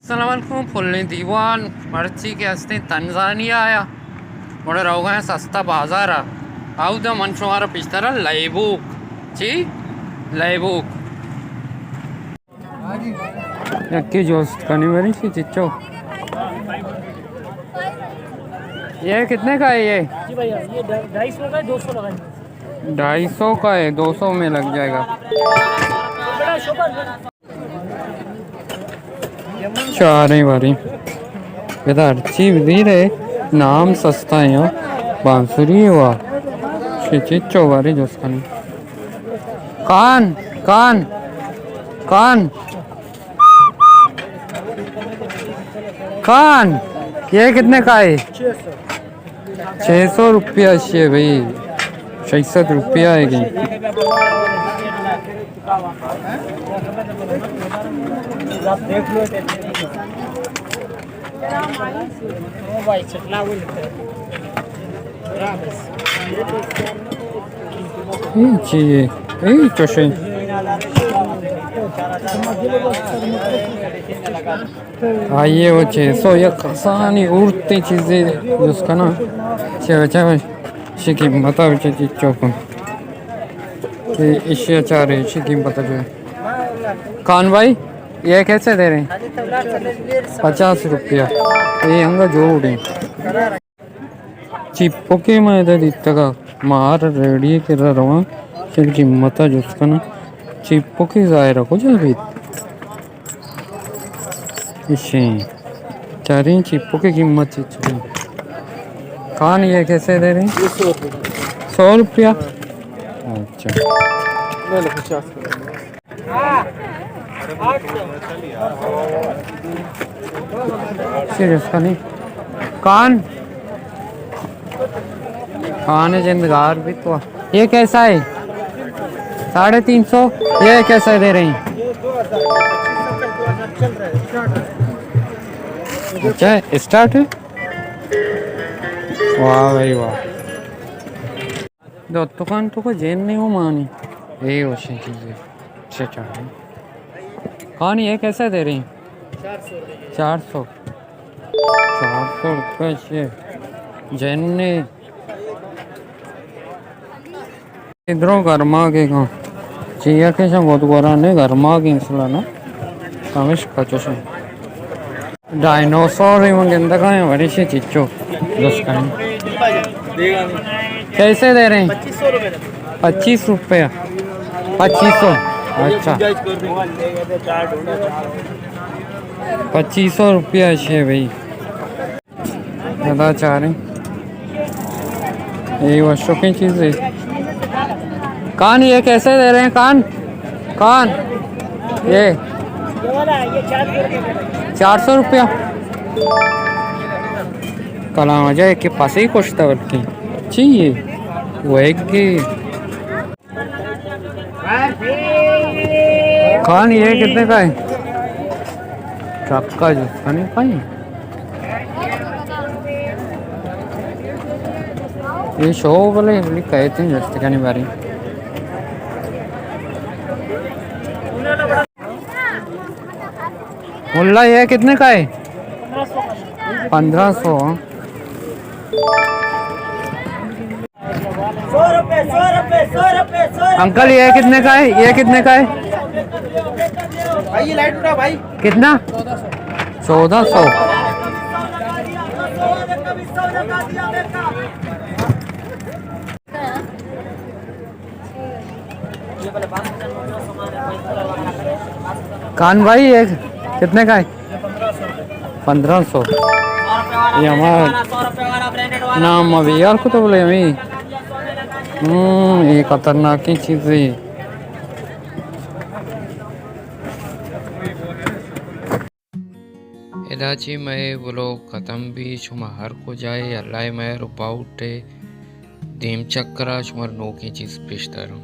Assalamualaikum fully diwan marci ke hasti Tanzania ya mode rauga sasta bazara auda manchumara pistara laibuk ci laibuk yakki jost kani bari सी चिच्चो ये कितने का है ये जी भैया ये 250 का है 200 लगाएंगे 250 का है 200 में लग जाएगा बड़ा शोभा चारे बारी ये अर्ची भी रहे नाम सस्ता है यहाँ बांसुरी हुआ चिच्चो बारी जोस कनी कान कान कान कान ये कितने का है 600 रुपया है भाई 600 रुपया है कि देख लो भाई चटला वो चाहिए चोशे आइए वो 600 या कसानी उड़ती चीज़ें उसका ना चेवा शिकी बता बच्चे चौकन इश्या चाह रहे शिकी बता जो कान भाई ये कैसे दे रहे हैं 50 रुपया ये हंगा जोड़ी चिप्पोके मैदा दित्तगा मार रेडी कर रहा चल कीमत जो उसका ना चिप्पोके ज़ाहिर को जाबी इसे चारी चिप्पोके कीमत चिच्ची कान ये कैसे दे रहे हैं 100 रुपया अच्छा सीरियस का नहीं कान खाने जिंदगार भी तो ये कैसा है 350 ये कैसा दे रही अच्छा स्टार्ट है वाह भाई वाह दुकान तो को जेन नहीं हो मानी यही होशी चीज़ें अच्छा चाह कौन ये कैसे दे रही 400 रुपये से जेन ने इधरों गर्मा के कहाँ चिया के सब बहुत गोरा ने गर्मा के इंसला ना कमिश कचोश डायनासोर ही मंगे अंदर कहाँ है बड़ी सी चिच्चो दस कहीं कैसे दे रहे हैं 25 रुपया 2500 अच्छा 2500 रुपया है भाई ज़्यादा चाह रहे यही वर्षों की चीज़ है कान ये कैसे दे रहे हैं कान ये 400 रुपया कला मजा के पास ही कुछ था बल्कि चाहिए वो एक कान ये कितने का है चक्का जिसका नहीं पाई ये शो वाले कहते हैं जैसे का नहीं बारी मुल्ला ये कितने का है 1500 अंकल ये कितने का है ये कितने का है भाई ये लाइट उठा भाई कितना 1400 कान भाई ये कितने का है 1500 ये हमारा नाम अभी यार को तो बोले अभी ये खतरनाक की चीज़ है इदाची मैं बोलो ख़त्म भी शुमार को जाए अल्लाह मैं रुपाउटे दीम चक्रा शुमार नो की चीज़ पेश करूँ